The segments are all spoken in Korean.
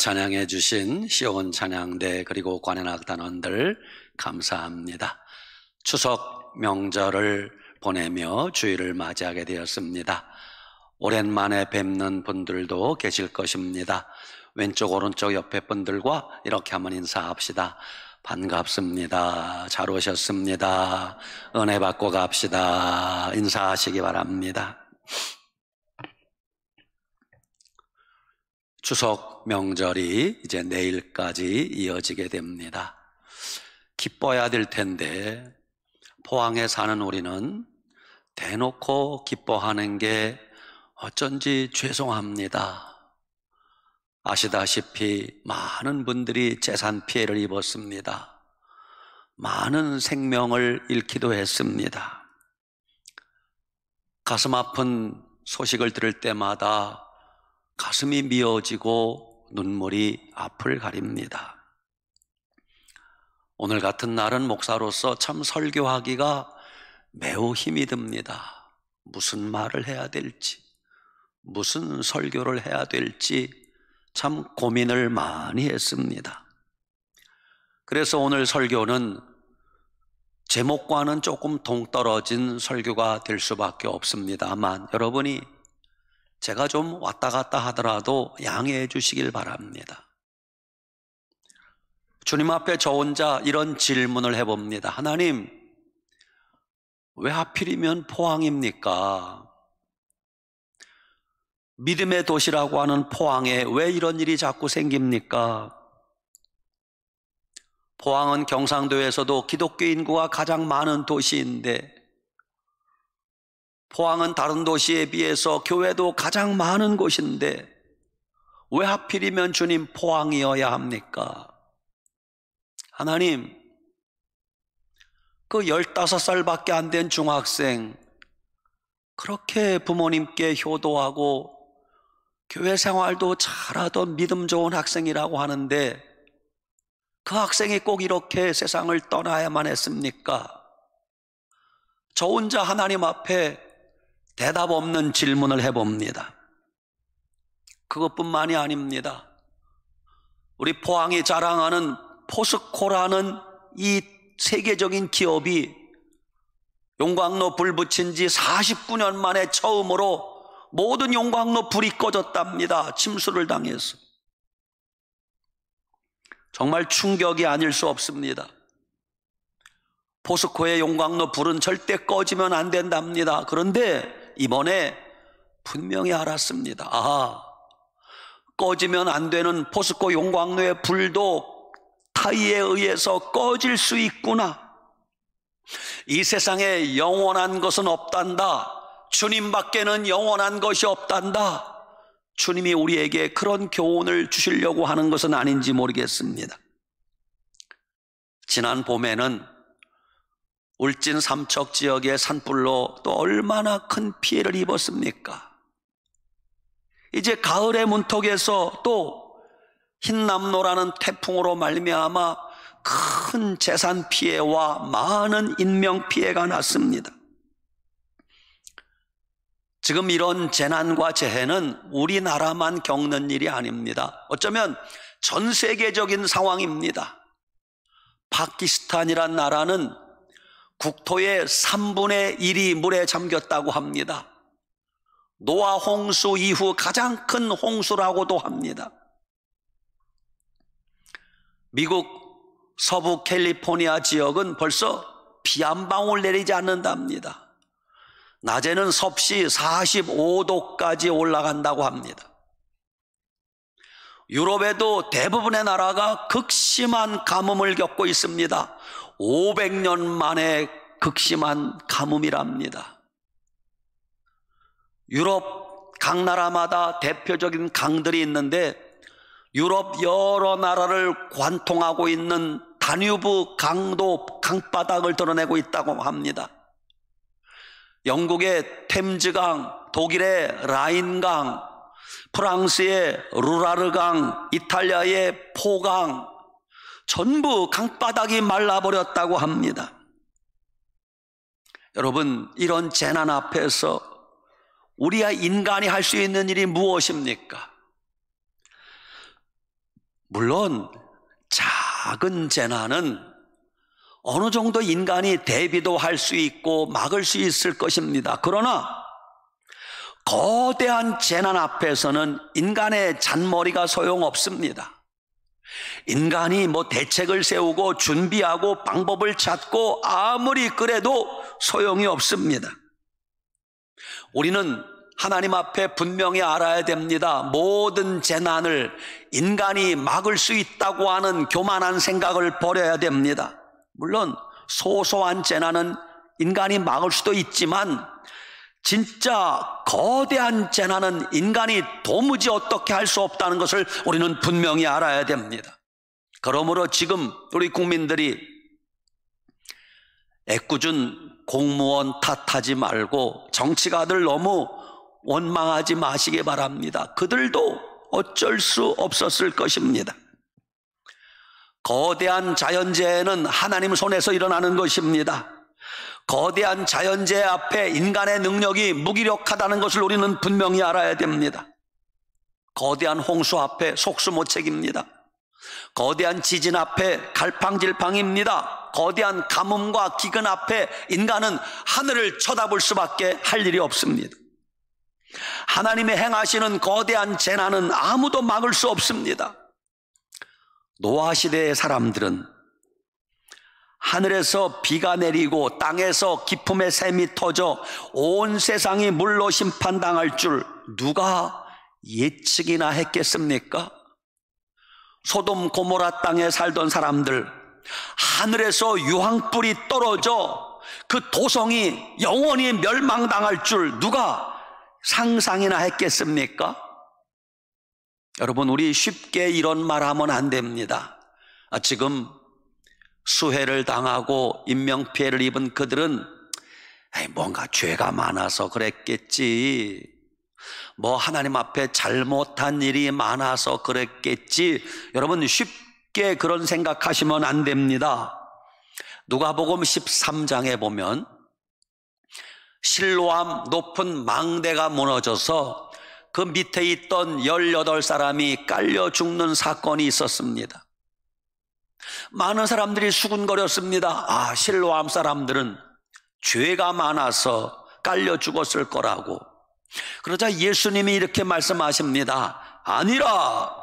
찬양해 주신 시온 찬양대 그리고 관현악 단원들 감사합니다. 추석 명절을 보내며 주일을 맞이하게 되었습니다. 오랜만에 뵙는 분들도 계실 것입니다. 왼쪽 오른쪽 옆에 분들과 이렇게 한번 인사합시다. 반갑습니다. 잘 오셨습니다. 은혜 받고 갑시다. 인사하시기 바랍니다. 추석 명절이 이제 내일까지 이어지게 됩니다. 기뻐야 될 텐데 포항에 사는 우리는 대놓고 기뻐하는 게 어쩐지 죄송합니다. 아시다시피 많은 분들이 재산 피해를 입었습니다. 많은 생명을 잃기도 했습니다. 가슴 아픈 소식을 들을 때마다 가슴이 미어지고 눈물이 앞을 가립니다. 오늘 같은 날은 목사로서 참 설교하기가 매우 힘이 듭니다. 무슨 말을 해야 될지, 무슨 설교를 해야 될지 참 고민을 많이 했습니다. 그래서 오늘 설교는 제목과는 조금 동떨어진 설교가 될 수밖에 없습니다만 여러분이 제가 좀 왔다 갔다 하더라도 양해해 주시길 바랍니다. 주님 앞에 저 혼자 이런 질문을 해봅니다. 하나님, 왜 하필이면 포항입니까? 믿음의 도시라고 하는 포항에 왜 이런 일이 자꾸 생깁니까? 포항은 경상도에서도 기독교 인구가 가장 많은 도시인데 포항은 다른 도시에 비해서 교회도 가장 많은 곳인데 왜 하필이면 주님 포항이어야 합니까? 하나님, 그 15살밖에 안 된 중학생 그렇게 부모님께 효도하고 교회 생활도 잘하던 믿음 좋은 학생이라고 하는데 그 학생이 꼭 이렇게 세상을 떠나야만 했습니까? 저 혼자 하나님 앞에 대답 없는 질문을 해봅니다. 그것뿐만이 아닙니다. 우리 포항이 자랑하는 포스코라는 이 세계적인 기업이 용광로 불 붙인 지 49년 만에 처음으로 모든 용광로 불이 꺼졌답니다. 침수를 당해서. 정말 충격이 아닐 수 없습니다. 포스코의 용광로 불은 절대 꺼지면 안 된답니다. 그런데 이번에 분명히 알았습니다. 아, 꺼지면 안 되는 포스코 용광로의 불도 타이에 의해서 꺼질 수 있구나. 이 세상에 영원한 것은 없단다. 주님밖에는 영원한 것이 없단다. 주님이 우리에게 그런 교훈을 주시려고 하는 것은 아닌지 모르겠습니다. 지난 봄에는 울진 삼척 지역의 산불로 또 얼마나 큰 피해를 입었습니까? 이제 가을의 문턱에서 또 흰남노라는 태풍으로 말미암아 큰 재산 피해와 많은 인명 피해가 났습니다. 지금 이런 재난과 재해는 우리나라만 겪는 일이 아닙니다. 어쩌면 전 세계적인 상황입니다. 파키스탄이란 나라는 국토의 3분의 1이 물에 잠겼다고 합니다. 노아 홍수 이후 가장 큰 홍수라고도 합니다. 미국 서부 캘리포니아 지역은 벌써 비 한 방울 내리지 않는답니다. 낮에는 섭씨 45도까지 올라간다고 합니다. 유럽에도 대부분의 나라가 극심한 가뭄을 겪고 있습니다. 500년 만에 극심한 가뭄이랍니다. 유럽 각 나라마다 대표적인 강들이 있는데 유럽 여러 나라를 관통하고 있는 다뉴브 강도 강바닥을 드러내고 있다고 합니다. 영국의 템즈강, 독일의 라인강, 프랑스의 루라르강, 이탈리아의 포강, 전부 강바닥이 말라버렸다고 합니다. 여러분, 이런 재난 앞에서 우리야 인간이 할 수 있는 일이 무엇입니까? 물론 작은 재난은 어느 정도 인간이 대비도 할 수 있고 막을 수 있을 것입니다. 그러나 거대한 재난 앞에서는 인간의 잔머리가 소용없습니다. 인간이 대책을 세우고 준비하고 방법을 찾고 아무리 그래도 소용이 없습니다. 우리는 하나님 앞에 분명히 알아야 됩니다. 모든 재난을 인간이 막을 수 있다고 하는 교만한 생각을 버려야 됩니다. 물론 소소한 재난은 인간이 막을 수도 있지만 진짜 거대한 재난은 인간이 도무지 어떻게 할 수 없다는 것을 우리는 분명히 알아야 됩니다. 그러므로 지금 우리 국민들이 애꿎은 공무원 탓하지 말고 정치가들 너무 원망하지 마시기 바랍니다. 그들도 어쩔 수 없었을 것입니다. 거대한 자연재해는 하나님 손에서 일어나는 것입니다. 거대한 자연재해 앞에 인간의 능력이 무기력하다는 것을 우리는 분명히 알아야 됩니다. 거대한 홍수 앞에 속수무책입니다. 거대한 지진 앞에 갈팡질팡입니다. 거대한 가뭄과 기근 앞에 인간은 하늘을 쳐다볼 수밖에 할 일이 없습니다. 하나님의 행하시는 거대한 재난은 아무도 막을 수 없습니다. 노아 시대의 사람들은 하늘에서 비가 내리고 땅에서 기품의 샘이 터져 온 세상이 물로 심판당할 줄 누가 예측이나 했겠습니까? 소돔 고모라 땅에 살던 사람들, 하늘에서 유황불이 떨어져 그 도성이 영원히 멸망당할 줄 누가 상상이나 했겠습니까? 여러분, 우리 쉽게 이런 말 하면 안 됩니다. 지금 수해를 당하고 인명피해를 입은 그들은 뭔가 죄가 많아서 그랬겠지, 하나님 앞에 잘못한 일이 많아서 그랬겠지. 여러분, 쉽게 그런 생각하시면 안 됩니다. 누가복음 13장에 보면 실로암 높은 망대가 무너져서 그 밑에 있던 18사람이 깔려 죽는 사건이 있었습니다. 많은 사람들이 수군거렸습니다. 실로암 사람들은 죄가 많아서 깔려 죽었을 거라고. 그러자 예수님이 이렇게 말씀하십니다. 아니라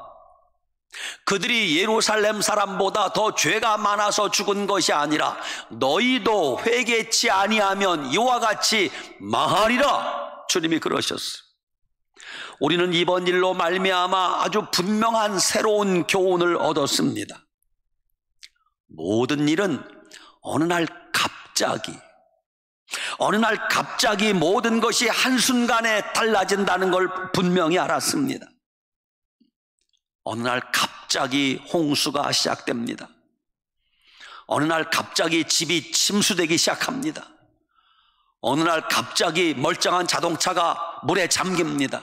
그들이 예루살렘 사람보다 더 죄가 많아서 죽은 것이 아니라 너희도 회개치 아니하면 이와 같이 망하리라. 주님이 그러셨어요. 우리는 이번 일로 말미암아 아주 분명한 새로운 교훈을 얻었습니다. 모든 일은 어느 날 갑자기 모든 것이 한순간에 달라진다는 걸 분명히 알았습니다. 어느 날 갑자기 홍수가 시작됩니다. 어느 날 갑자기 집이 침수되기 시작합니다. 어느 날 갑자기 멀쩡한 자동차가 물에 잠깁니다.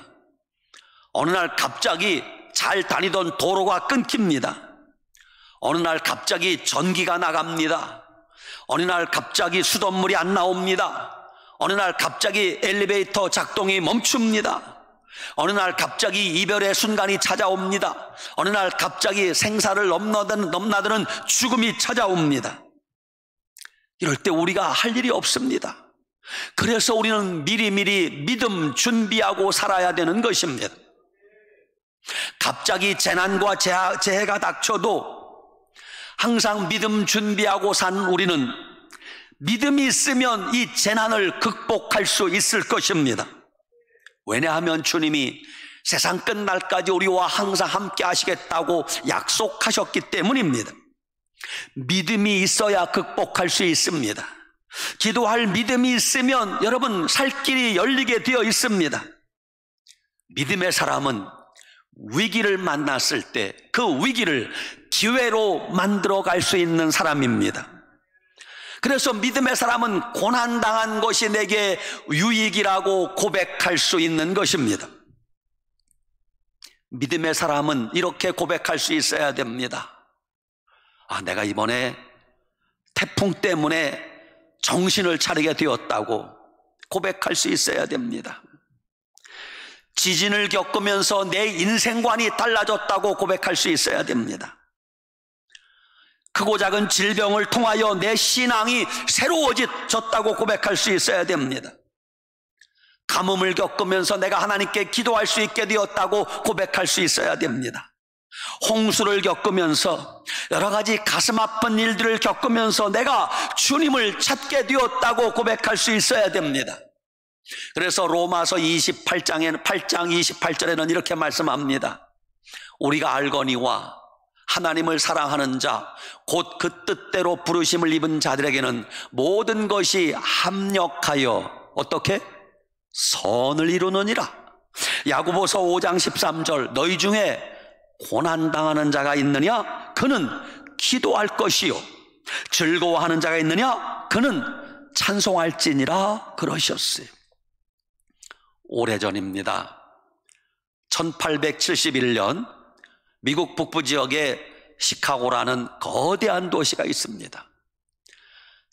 어느 날 갑자기 잘 다니던 도로가 끊깁니다. 어느 날 갑자기 전기가 나갑니다. 어느 날 갑자기 수돗물이 안 나옵니다. 어느 날 갑자기 엘리베이터 작동이 멈춥니다. 어느 날 갑자기 이별의 순간이 찾아옵니다. 어느 날 갑자기 생사를 넘나드는 죽음이 찾아옵니다. 이럴 때 우리가 할 일이 없습니다. 그래서 우리는 미리미리 믿음 준비하고 살아야 되는 것입니다. 갑자기 재난과 재해가 닥쳐도 항상 믿음 준비하고 산 우리는 믿음이 있으면 이 재난을 극복할 수 있을 것입니다. 왜냐하면 주님이 세상 끝날까지 우리와 항상 함께 하시겠다고 약속하셨기 때문입니다. 믿음이 있어야 극복할 수 있습니다. 기도할 믿음이 있으면 여러분 살 길이 열리게 되어 있습니다. 믿음의 사람은 위기를 만났을 때 그 위기를 기회로 만들어 갈 수 있는 사람입니다. 그래서 믿음의 사람은 고난당한 것이 내게 유익이라고 고백할 수 있는 것입니다. 믿음의 사람은 이렇게 고백할 수 있어야 됩니다. 내가 이번에 태풍 때문에 정신을 차리게 되었다고 고백할 수 있어야 됩니다. 지진을 겪으면서 내 인생관이 달라졌다고 고백할 수 있어야 됩니다. 크고 작은 질병을 통하여 내 신앙이 새로워졌다고 고백할 수 있어야 됩니다. 가뭄을 겪으면서 내가 하나님께 기도할 수 있게 되었다고 고백할 수 있어야 됩니다. 홍수를 겪으면서 여러 가지 가슴 아픈 일들을 겪으면서 내가 주님을 찾게 되었다고 고백할 수 있어야 됩니다. 그래서 로마서 8장 28절에는 이렇게 말씀합니다. 우리가 알거니와 하나님을 사랑하는 자 곧 그 뜻대로 부르심을 입은 자들에게는 모든 것이 합력하여 어떻게? 선을 이루느니라. 야고보서 5장 13절 너희 중에 고난당하는 자가 있느냐? 그는 기도할 것이요 즐거워하는 자가 있느냐? 그는 찬송할지니라 그러셨어요. 오래전입니다. 1871년 미국 북부 지역에 시카고라는 거대한 도시가 있습니다.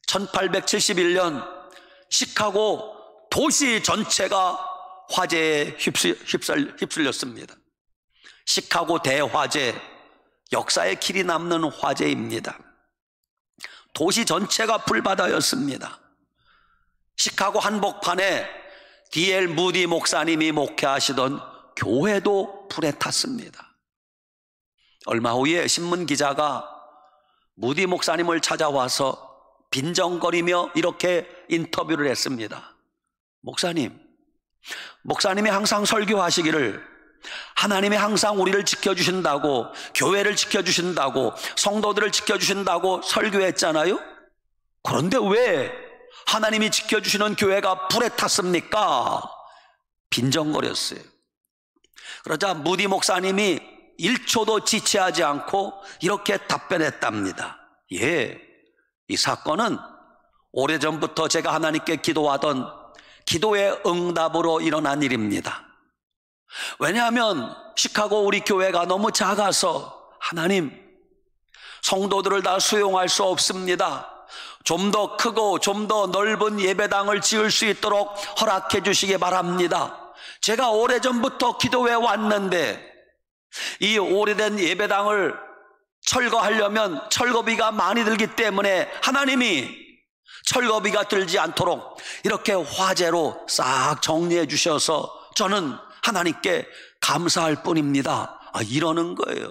1871년 시카고 도시 전체가 화재에 휩쓸렸습니다. 시카고 대화재, 역사의 길이 남는 화재입니다. 도시 전체가 불바다였습니다. 시카고 한복판에 D.L. 무디 목사님이 목회하시던 교회도 불에 탔습니다. 얼마 후에 신문기자가 무디 목사님을 찾아와서 빈정거리며 이렇게 인터뷰를 했습니다. 목사님이 항상 설교하시기를 하나님이 항상 우리를 지켜주신다고, 교회를 지켜주신다고, 성도들을 지켜주신다고 설교했잖아요. 그런데 왜 하나님이 지켜주시는 교회가 불에 탔습니까? 빈정거렸어요. 그러자 무디 목사님이 1초도 지체하지 않고 이렇게 답변했답니다. 예, 이 사건은 오래전부터 제가 하나님께 기도하던 기도의 응답으로 일어난 일입니다. 왜냐하면 시카고 우리 교회가 너무 작아서 하나님, 성도들을 다 수용할 수 없습니다. 좀 더 크고 좀 더 넓은 예배당을 지을 수 있도록 허락해 주시기 바랍니다. 제가 오래전부터 기도해 왔는데 이 오래된 예배당을 철거하려면 철거비가 많이 들기 때문에 하나님이 철거비가 들지 않도록 이렇게 화재로 싹 정리해 주셔서 저는 하나님께 감사할 뿐입니다. 이러는 거예요.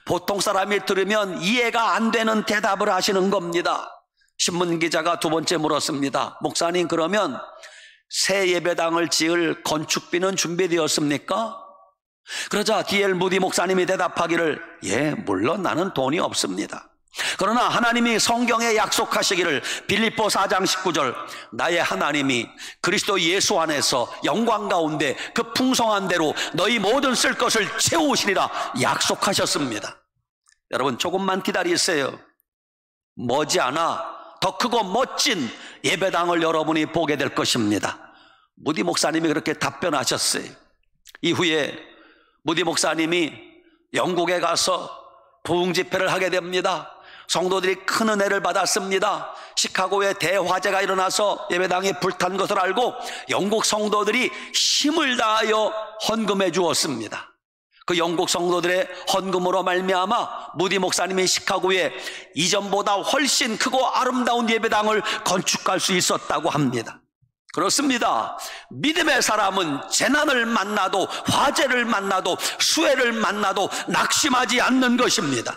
보통 사람이 들으면 이해가 안 되는 대답을 하시는 겁니다. 신문기자가 두 번째 물었습니다. 목사님, 그러면 새 예배당을 지을 건축비는 준비되었습니까? 그러자 D.L. 무디 목사님이 대답하기를 예, 물론 나는 돈이 없습니다. 그러나 하나님이 성경에 약속하시기를 빌립보 4장 19절 나의 하나님이 그리스도 예수 안에서 영광 가운데 그 풍성한 대로 너희 모든 쓸 것을 채우시리라 약속하셨습니다. 여러분 조금만 기다리세요. 머지않아 더 크고 멋진 예배당을 여러분이 보게 될 것입니다. 무디 목사님이 그렇게 답변하셨어요. 이후에 무디 목사님이 영국에 가서 부흥 집회를 하게 됩니다. 성도들이 큰 은혜를 받았습니다. 시카고에 대화재가 일어나서 예배당이 불탄 것을 알고 영국 성도들이 힘을 다하여 헌금해 주었습니다. 그 영국 성도들의 헌금으로 말미암아 무디 목사님이 시카고에 이전보다 훨씬 크고 아름다운 예배당을 건축할 수 있었다고 합니다. 그렇습니다. 믿음의 사람은 재난을 만나도, 화재를 만나도, 수해를 만나도 낙심하지 않는 것입니다.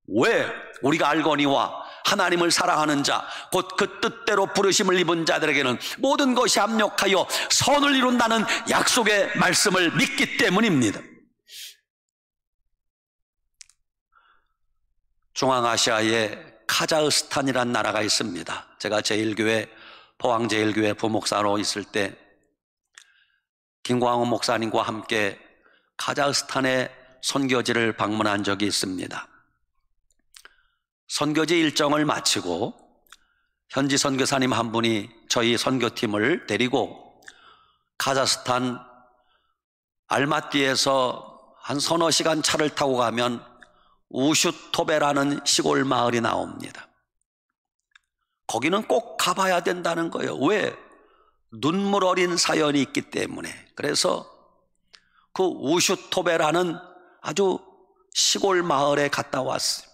왜? 우리가 알거니와 하나님을 사랑하는 자 곧 그 뜻대로 부르심을 입은 자들에게는 모든 것이 합력하여 선을 이룬다는 약속의 말씀을 믿기 때문입니다. 중앙아시아에 카자흐스탄이라는 나라가 있습니다. 제가 제1교회 포항제일교회 부목사로 있을 때 김광호 목사님과 함께 카자흐스탄의 선교지를 방문한 적이 있습니다. 선교지 일정을 마치고 현지 선교사님 한 분이 저희 선교팀을 데리고 카자흐스탄 알마티에서 한 서너 시간 차를 타고 가면 우슈토베라는 시골 마을이 나옵니다. 거기는 꼭 가봐야 된다는 거예요. 왜? 눈물 어린 사연이 있기 때문에, 그래서 그 우슈토베라는 아주 시골 마을에 갔다 왔어요.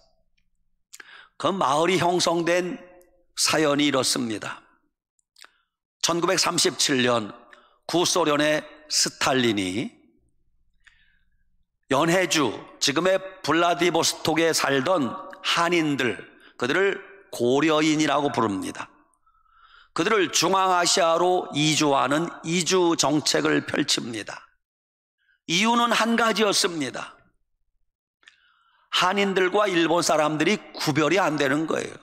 그 마을이 형성된 사연이 이렇습니다. 1937년 구소련의 스탈린이 연해주, 지금의 블라디보스톡에 살던 한인들, 그들을 고려인이라고 부릅니다. 그들을 중앙아시아로 이주하는 이주 정책을 펼칩니다. 이유는 한 가지였습니다. 한인들과 일본 사람들이 구별이 안 되는 거예요.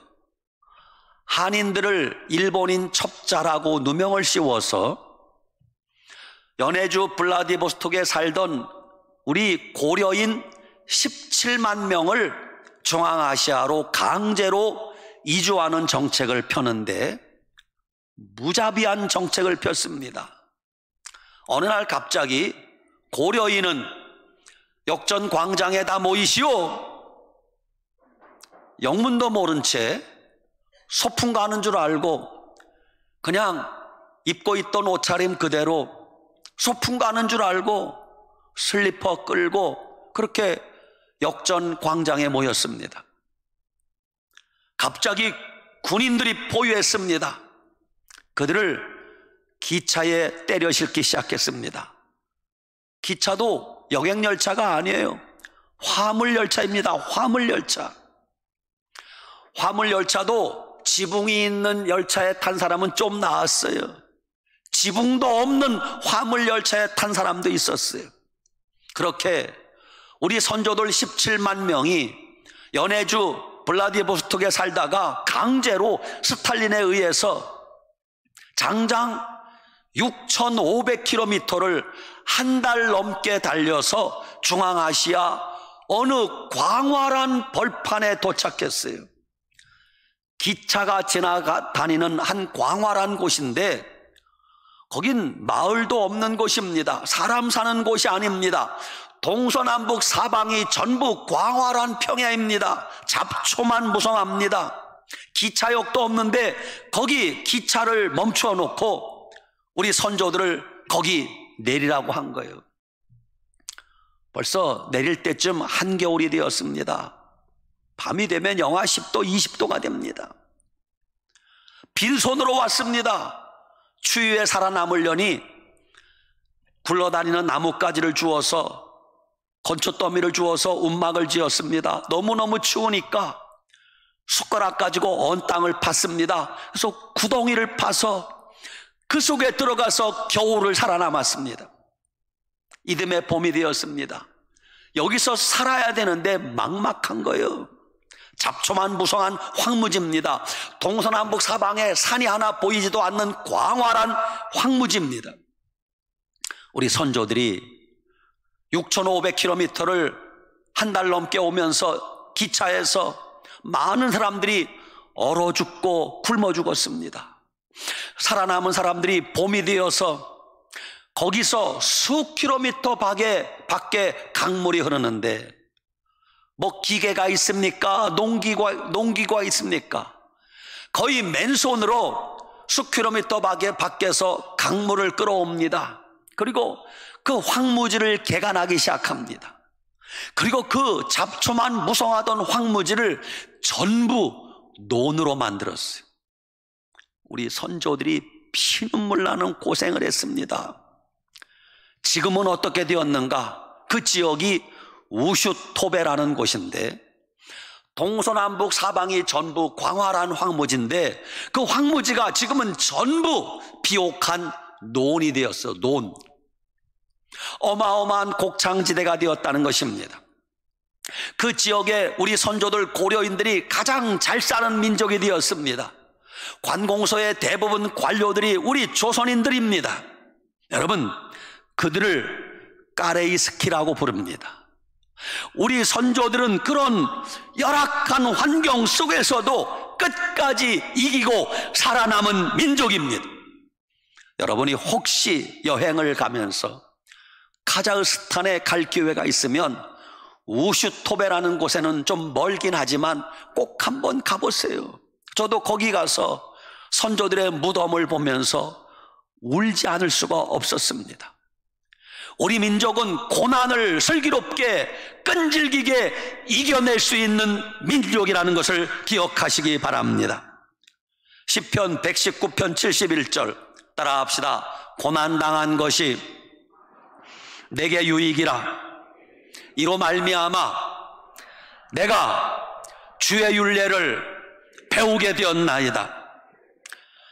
한인들을 일본인 첩자라고 누명을 씌워서 연해주 블라디보스톡에 살던 우리 고려인 17만 명을 중앙아시아로 강제로 이주하는 정책을 펴는데 무자비한 정책을 폈습니다. 어느 날 갑자기 고려인은 역전 광장에 다 모이시오. 영문도 모른 채 소풍 가는 줄 알고 그냥 입고 있던 옷차림 그대로 소풍 가는 줄 알고 슬리퍼 끌고 그렇게 역전 광장에 모였습니다. 갑자기 군인들이 포위했습니다. 그들을 기차에 때려 실기 시작했습니다. 기차도 여객열차가 아니에요. 화물열차입니다. 화물열차. 화물열차도 지붕이 있는 열차에 탄 사람은 좀 나았어요. 지붕도 없는 화물열차에 탄 사람도 있었어요. 그렇게 우리 선조들 17만 명이 연해주 블라디보스톡에 살다가 강제로 스탈린에 의해서 장장 6,500km를 한 달 넘게 달려서 중앙아시아 어느 광활한 벌판에 도착했어요. 기차가 지나다니는 한 광활한 곳인데 거긴 마을도 없는 곳입니다. 사람 사는 곳이 아닙니다. 동서남북 사방이 전부 광활한 평야입니다. 잡초만 무성합니다. 기차역도 없는데 거기 기차를 멈춰 놓고 우리 선조들을 거기 내리라고 한 거예요. 벌써 내릴 때쯤 한겨울이 되었습니다. 밤이 되면 영하 10도, 20도가 됩니다. 빈손으로 왔습니다. 추위에 살아남으려니 굴러다니는 나뭇가지를 주워서 건초더미를 주워서 움막을 지었습니다. 너무너무 추우니까 숟가락 가지고 언 땅을 팠습니다. 그래서 구덩이를 파서 그 속에 들어가서 겨울을 살아남았습니다. 이듬해 봄이 되었습니다. 여기서 살아야 되는데 막막한 거예요. 잡초만 무성한 황무지입니다. 동서남북 사방에 산이 하나 보이지도 않는 광활한 황무지입니다. 우리 선조들이 6,500km를 한 달 넘게 오면서 기차에서 많은 사람들이 얼어 죽고 굶어 죽었습니다. 살아남은 사람들이 봄이 되어서 거기서 수 킬로미터 밖에 강물이 흐르는데 뭐 기계가 있습니까? 농기가 있습니까? 거의 맨손으로 수 킬로미터 밖에서 강물을 끌어옵니다. 그리고 그 황무지를 개간하기 시작합니다. 그리고 그 잡초만 무성하던 황무지를 전부 논으로 만들었어요. 우리 선조들이 피눈물 나는 고생을 했습니다. 지금은 어떻게 되었는가? 그 지역이 우슈토베라는 곳인데 동서남북 사방이 전부 광활한 황무지인데 그 황무지가 지금은 전부 비옥한 논이 되었어. 논. 어마어마한 곡창지대가 되었다는 것입니다. 그 지역에 우리 선조들 고려인들이 가장 잘 사는 민족이 되었습니다. 관공서의 대부분 관료들이 우리 조선인들입니다. 여러분, 그들을 까레이스키라고 부릅니다. 우리 선조들은 그런 열악한 환경 속에서도 끝까지 이기고 살아남은 민족입니다. 여러분이 혹시 여행을 가면서 카자흐스탄에 갈 기회가 있으면 우슈토베라는 곳에는 좀 멀긴 하지만 꼭 한번 가보세요. 저도 거기 가서 선조들의 무덤을 보면서 울지 않을 수가 없었습니다. 우리 민족은 고난을 슬기롭게 끈질기게 이겨낼 수 있는 민족이라는 것을 기억하시기 바랍니다. 시편 119편 71절 따라합시다. 고난당한 것이 내게 유익이라. 이로 말미암아 내가 주의 율례를 배우게 되었나이다.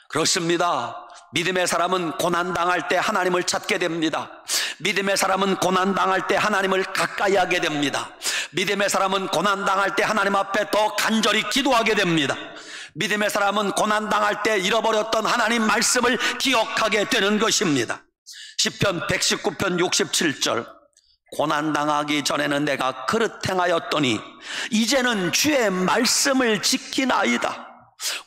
그렇습니다. 믿음의 사람은 고난당할 때 하나님을 찾게 됩니다. 믿음의 사람은 고난당할 때 하나님을 가까이 하게 됩니다. 믿음의 사람은 고난당할 때 하나님 앞에 더 간절히 기도하게 됩니다. 믿음의 사람은 고난당할 때 잃어버렸던 하나님 말씀을 기억하게 되는 것입니다. 시편 119편 67절 고난당하기 전에는 내가 그릇 행하였더니 이제는 주의 말씀을 지키나이다.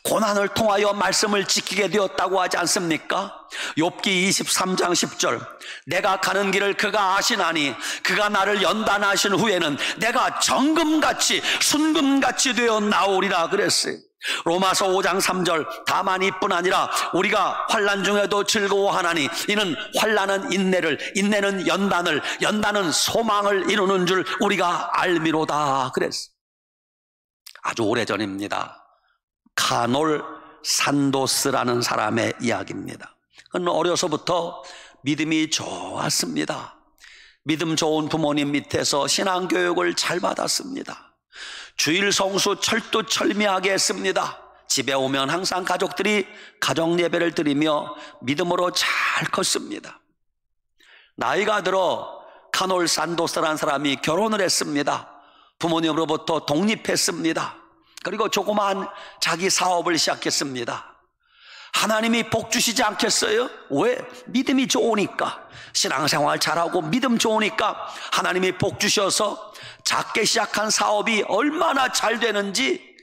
고난을 통하여 말씀을 지키게 되었다고 하지 않습니까? 욥기 23장 10절 내가 가는 길을 그가 아시나니 그가 나를 연단하신 후에는 내가 정금같이 순금같이 되어 나오리라 그랬어요. 로마서 5장 3절 다만 이뿐 아니라 우리가 환난 중에도 즐거워하나니 이는 환난은 인내를 인내는 연단을 연단은 소망을 이루는 줄 우리가 알미로다 그랬어요. 아주 오래전입니다. 카놀 산도스라는 사람의 이야기입니다. 그는 어려서부터 믿음이 좋았습니다. 믿음 좋은 부모님 밑에서 신앙교육을 잘 받았습니다. 주일 성수 철두철미하게 했습니다. 집에 오면 항상 가족들이 가정 예배를 드리며 믿음으로 잘 컸습니다. 나이가 들어 카놀 산도스라는 사람이 결혼을 했습니다. 부모님으로부터 독립했습니다. 그리고 조그마한 자기 사업을 시작했습니다. 하나님이 복 주시지 않겠어요? 왜? 믿음이 좋으니까. 신앙생활 잘하고 믿음 좋으니까 하나님이 복 주셔서 작게 시작한 사업이 얼마나 잘 되는지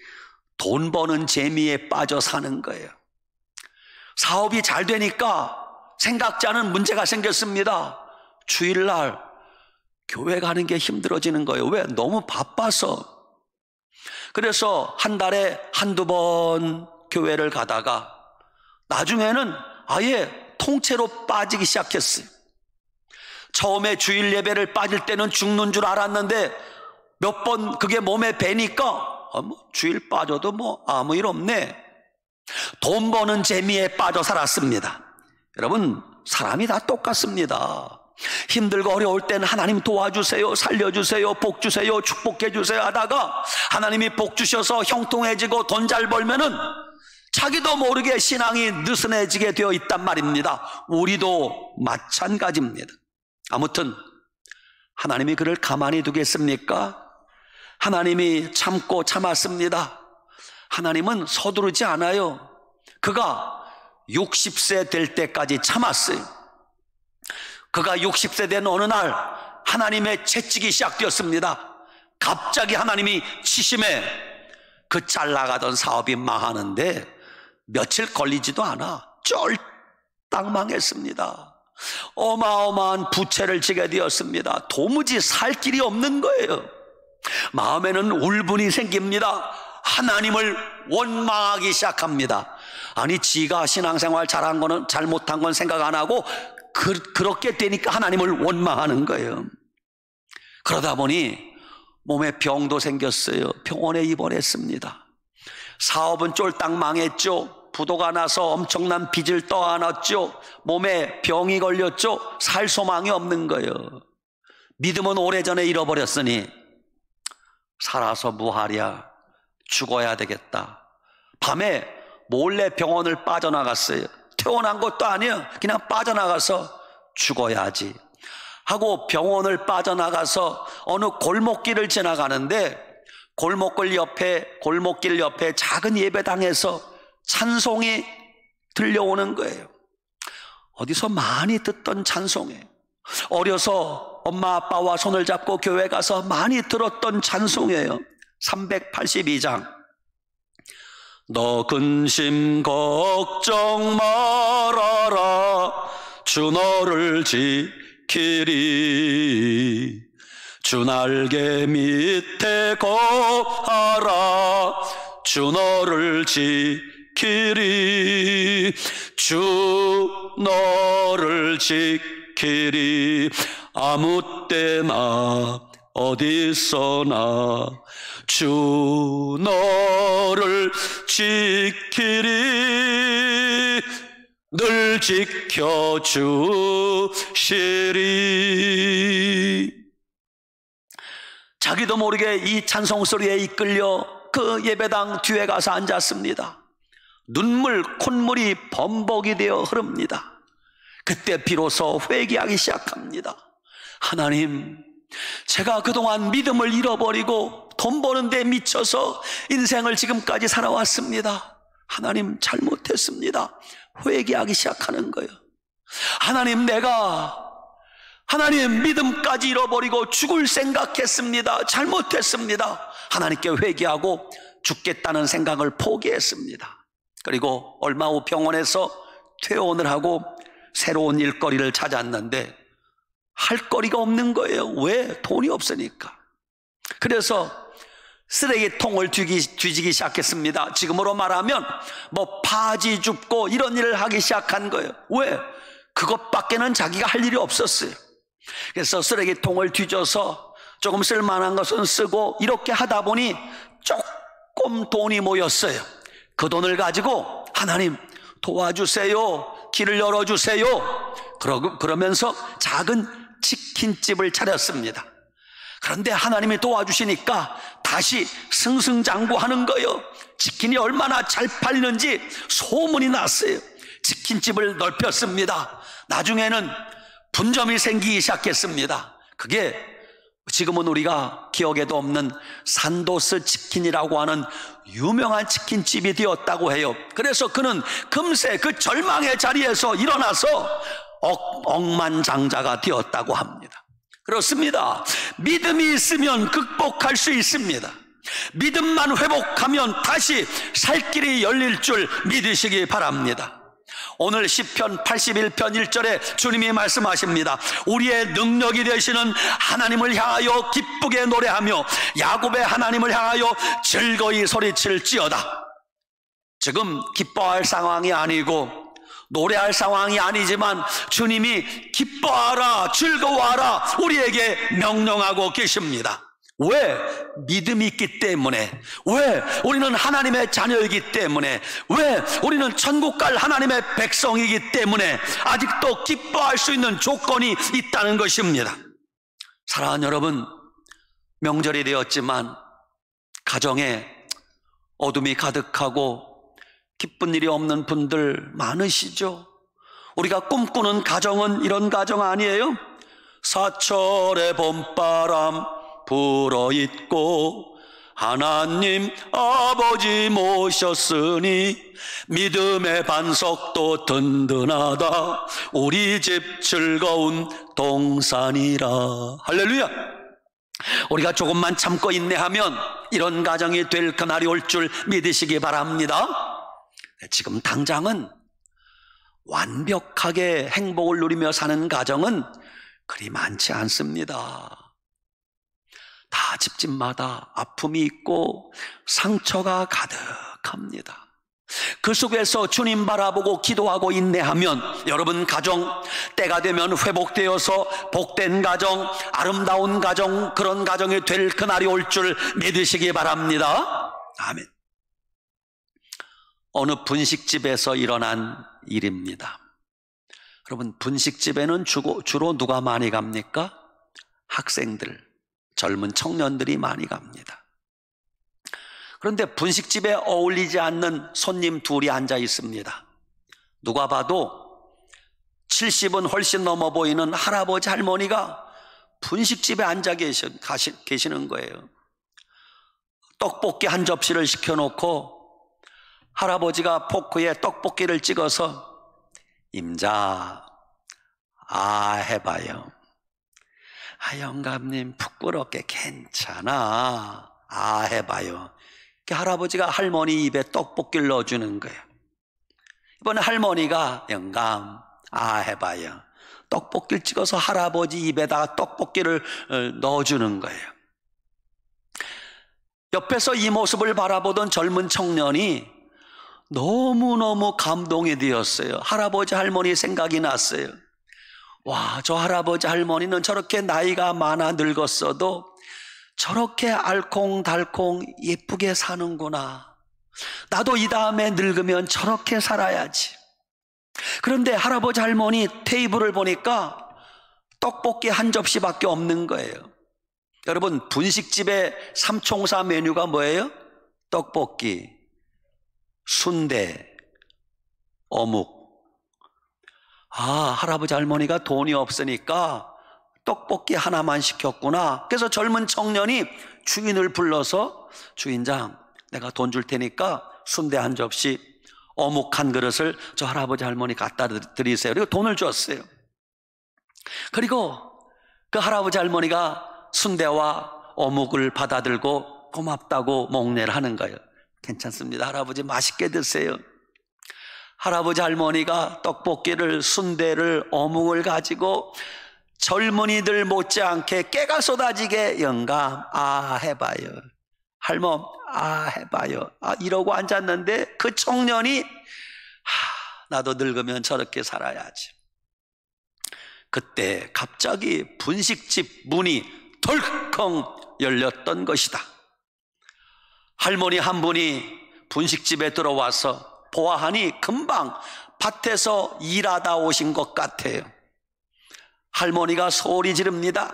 돈 버는 재미에 빠져 사는 거예요. 사업이 잘 되니까 생각지 않은 문제가 생겼습니다. 주일날 교회 가는 게 힘들어지는 거예요. 왜? 너무 바빠서. 그래서 한 달에 한두 번 교회를 가다가 나중에는 아예 통째로 빠지기 시작했어요. 처음에 주일 예배를 빠질 때는 죽는 줄 알았는데 몇 번 그게 몸에 배니까 주일 빠져도 아무 일 없네. 돈 버는 재미에 빠져 살았습니다. 여러분, 사람이 다 똑같습니다. 힘들고 어려울 땐 하나님 도와주세요, 살려주세요, 복 주세요, 축복해 주세요 하다가 하나님이 복 주셔서 형통해지고 돈 잘 벌면은 자기도 모르게 신앙이 느슨해지게 되어 있단 말입니다. 우리도 마찬가지입니다. 아무튼 하나님이 그를 가만히 두겠습니까? 하나님이 참고 참았습니다. 하나님은 서두르지 않아요. 그가 60세 될 때까지 참았어요. 그가 60세 된 어느 날 하나님의 채찍이 시작되었습니다. 갑자기 하나님이 치심에 그 잘나가던 사업이 망하는데 며칠 걸리지도 않아 쫄딱 망했습니다. 어마어마한 부채를 지게 되었습니다. 도무지 살 길이 없는 거예요. 마음에는 울분이 생깁니다. 하나님을 원망하기 시작합니다. 아니, 지가 신앙생활 잘한 거는 잘못한 건 생각 안 하고 그렇게 되니까 하나님을 원망하는 거예요. 그러다 보니 몸에 병도 생겼어요. 병원에 입원했습니다. 사업은 쫄딱 망했죠. 부도가 나서 엄청난 빚을 떠안았죠. 몸에 병이 걸렸죠. 살 소망이 없는 거예요. 믿음은 오래전에 잃어버렸으니 살아서 무하랴, 죽어야 되겠다. 밤에 몰래 병원을 빠져나갔어요. 태어난 것도 아니에요. 그냥 빠져나가서 죽어야지 하고 병원을 빠져나가서 어느 골목길을 지나가는데 골목길 옆에 작은 예배당에서 찬송이 들려오는 거예요. 어디서 많이 듣던 찬송이에요. 어려서 엄마 아빠와 손을 잡고 교회 가서 많이 들었던 찬송이에요. 382장 너 근심 걱정 말아라 주 너를 지키리 주 날개 밑에 거하라 주 너를 지키리 주 너를 지키리. 아무 때나 어디서나 주 너를 지키리. 늘 지켜주시리. 자기도 모르게 이 찬송 소리에 이끌려 그 예배당 뒤에 가서 앉았습니다. 눈물, 콧물이 범벅이 되어 흐릅니다. 그때 비로소 회개하기 시작합니다. 하나님, 제가 그동안 믿음을 잃어버리고 돈 버는 데 미쳐서 인생을 지금까지 살아왔습니다. 하나님, 잘못했습니다. 회개하기 시작하는 거예요. 하나님, 하나님 믿음까지 잃어버리고 죽을 생각했습니다. 잘못했습니다. 하나님께 회개하고 죽겠다는 생각을 포기했습니다. 그리고 얼마 후 병원에서 퇴원을 하고 새로운 일거리를 찾았는데 할 거리가 없는 거예요. 왜? 돈이 없으니까. 그래서 쓰레기통을 뒤지기 시작했습니다. 지금으로 말하면 바지 줍고 이런 일을 하기 시작한 거예요. 왜? 그것밖에는 자기가 할 일이 없었어요. 그래서 쓰레기통을 뒤져서 조금 쓸만한 것은 쓰고 이렇게 하다 보니 조금 돈이 모였어요. 그 돈을 가지고 하나님 도와주세요, 길을 열어주세요, 그러면서 작은 치킨집을 차렸습니다. 그런데 하나님이 도와주시니까 다시 승승장구하는 거예요. 치킨이 얼마나 잘 팔리는지 소문이 났어요. 치킨집을 넓혔습니다. 나중에는 분점이 생기기 시작했습니다. 그게 지금은 우리가 기억에도 없는 산도스 치킨이라고 하는 유명한 치킨집이 되었다고 해요. 그래서 그는 금세 그 절망의 자리에서 일어나서 억만장자가 되었다고 합니다. 그렇습니다. 믿음이 있으면 극복할 수 있습니다. 믿음만 회복하면 다시 살 길이 열릴 줄 믿으시기 바랍니다. 오늘 시편 81편 1절에 주님이 말씀하십니다. 우리의 능력이 되시는 하나님을 향하여 기쁘게 노래하며 야곱의 하나님을 향하여 즐거이 소리칠지어다. 지금 기뻐할 상황이 아니고 노래할 상황이 아니지만 주님이 기뻐하라, 즐거워하라 우리에게 명령하고 계십니다. 왜? 믿음이 있기 때문에. 왜? 우리는 하나님의 자녀이기 때문에. 왜? 우리는 천국 갈 하나님의 백성이기 때문에 아직도 기뻐할 수 있는 조건이 있다는 것입니다. 사랑하는 여러분, 명절이 되었지만 가정에 어둠이 가득하고 기쁜 일이 없는 분들 많으시죠? 우리가 꿈꾸는 가정은 이런 가정 아니에요? 사철의 봄바람 불어있고 하나님 아버지 모셨으니 믿음의 반석도 든든하다. 우리 집 즐거운 동산이라. 할렐루야. 우리가 조금만 참고 인내하면 이런 가정이 될 그날이 올 줄 믿으시기 바랍니다. 지금 당장은 완벽하게 행복을 누리며 사는 가정은 그리 많지 않습니다. 다 집집마다 아픔이 있고 상처가 가득합니다. 그 속에서 주님 바라보고 기도하고 인내하면 여러분 가정 때가 되면 회복되어서 복된 가정, 아름다운 가정, 그런 가정이 될 그날이 올 줄 믿으시기 바랍니다. 아멘. 어느 분식집에서 일어난 일입니다. 여러분, 분식집에는 주로 누가 많이 갑니까? 학생들, 젊은 청년들이 많이 갑니다. 그런데 분식집에 어울리지 않는 손님 둘이 앉아 있습니다. 누가 봐도 70은 훨씬 넘어 보이는 할아버지 할머니가 분식집에 앉아 계시는 거예요. 떡볶이 한 접시를 시켜놓고 할아버지가 포크에 떡볶이를 찍어서 임자 해봐요. 영감님 부끄럽게 괜찮아 해봐요. 할아버지가 할머니 입에 떡볶이를 넣어주는 거예요. 이번에 할머니가 영감 해봐요. 떡볶이를 찍어서 할아버지 입에다가 떡볶이를 넣어주는 거예요. 옆에서 이 모습을 바라보던 젊은 청년이 너무너무 감동이 되었어요. 할아버지 할머니 생각이 났어요. 와, 저 할아버지 할머니는 저렇게 나이가 많아 늙었어도 저렇게 알콩달콩 예쁘게 사는구나. 나도 이 다음에 늙으면 저렇게 살아야지. 그런데 할아버지 할머니 테이블을 보니까 떡볶이 한 접시밖에 없는 거예요. 여러분, 분식집의 삼총사 메뉴가 뭐예요? 떡볶이, 순대, 어묵. 할아버지 할머니가 돈이 없으니까 떡볶이 하나만 시켰구나. 그래서 젊은 청년이 주인을 불러서, 주인장, 내가 돈 줄 테니까 순대 한 접시, 어묵 한 그릇을 저 할아버지 할머니 갖다 드리세요. 그리고 돈을 줬어요. 그리고 그 할아버지 할머니가 순대와 어묵을 받아들고 고맙다고 목례를 하는 거예요. 괜찮습니다. 할아버지 맛있게 드세요. 할아버지 할머니가 떡볶이를, 순대를, 어묵을 가지고 젊은이들 못지않게 깨가 쏟아지게 영감, 해봐요. 할멈, 해봐요. 이러고 앉았는데 그 청년이 나도 늙으면 저렇게 살아야지. 그때 갑자기 분식집 문이 덜컹 열렸던 것이다. 할머니 한 분이 분식집에 들어와서 보아하니 금방 밭에서 일하다 오신 것 같아요. 할머니가 소리 지릅니다.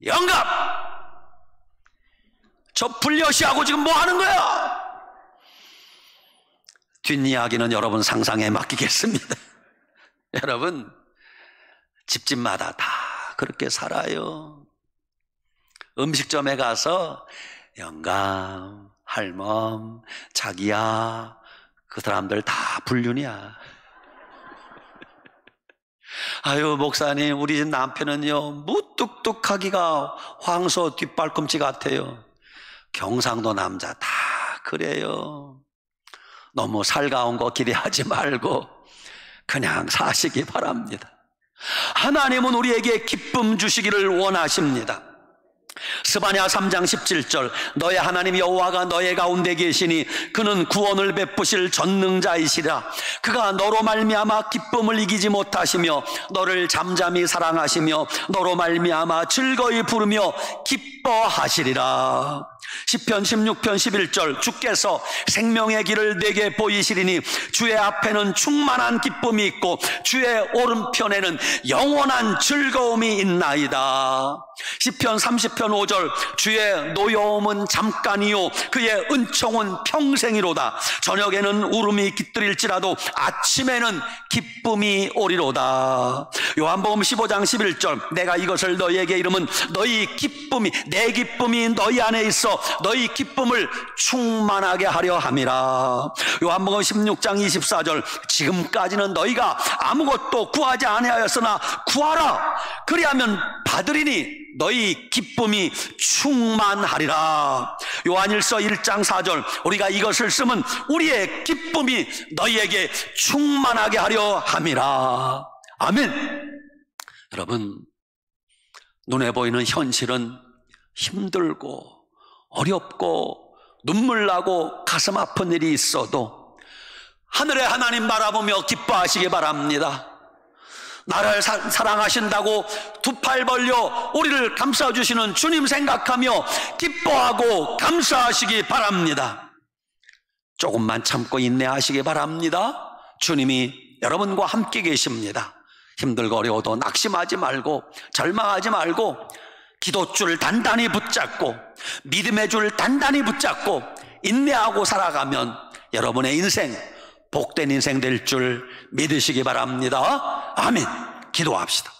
영감! 저 불려시하고 지금 뭐 하는 거야? 뒷이야기는 여러분 상상에 맡기겠습니다. 여러분, 집집마다 다 그렇게 살아요. 음식점에 가서 영감, 할멈, 자기야, 그 사람들 다 불륜이야. 아유, 목사님, 우리 집 남편은요 무뚝뚝하기가 황소 뒷발꿈치 같아요. 경상도 남자 다 그래요. 너무 살가운 거 기대하지 말고 그냥 사시기 바랍니다. 하나님은 우리에게 기쁨 주시기를 원하십니다. 스바냐 3장 17절, 너의 하나님 여호와가 너의 가운데 계시니 그는 구원을 베푸실 전능자이시라. 그가 너로 말미암아 기쁨을 이기지 못하시며 너를 잠잠히 사랑하시며 너로 말미암아 즐거이 부르며 기뻐하시리라. 시편 16편 11절, 주께서 생명의 길을 내게 보이시리니 주의 앞에는 충만한 기쁨이 있고 주의 오른편에는 영원한 즐거움이 있나이다. 시편 30편 5절, 주의 노여움은 잠깐이요 그의 은총은 평생이로다. 저녁에는 울음이 깃들일지라도 아침에는 기쁨이 오리로다. 요한복음 15장 11절, 내가 이것을 너희에게 이름은 너희 기쁨이, 내 기쁨이 너희 안에 있어 너희 기쁨을 충만하게 하려 함이라. 요한복음 16장 24절, 지금까지는 너희가 아무것도 구하지 아니하였으나 구하라 그리하면 받으리니 너희 기쁨이 충만하리라. 요한일서 1장 4절, 우리가 이것을 쓰면 우리의 기쁨이 너희에게 충만하게 하려 함이라. 아멘. 여러분, 눈에 보이는 현실은 힘들고 어렵고 눈물 나고 가슴 아픈 일이 있어도 하늘의 하나님 바라보며 기뻐하시기 바랍니다. 나를 사랑하신다고 두 팔 벌려 우리를 감싸주시는 주님 생각하며 기뻐하고 감사하시기 바랍니다. 조금만 참고 인내하시기 바랍니다. 주님이 여러분과 함께 계십니다. 힘들고 어려워도 낙심하지 말고 절망하지 말고 기도줄 단단히 붙잡고 믿음의 줄 단단히 붙잡고 인내하고 살아가면 여러분의 인생 복된 인생 될 줄 믿으시기 바랍니다. 아멘. 기도합시다.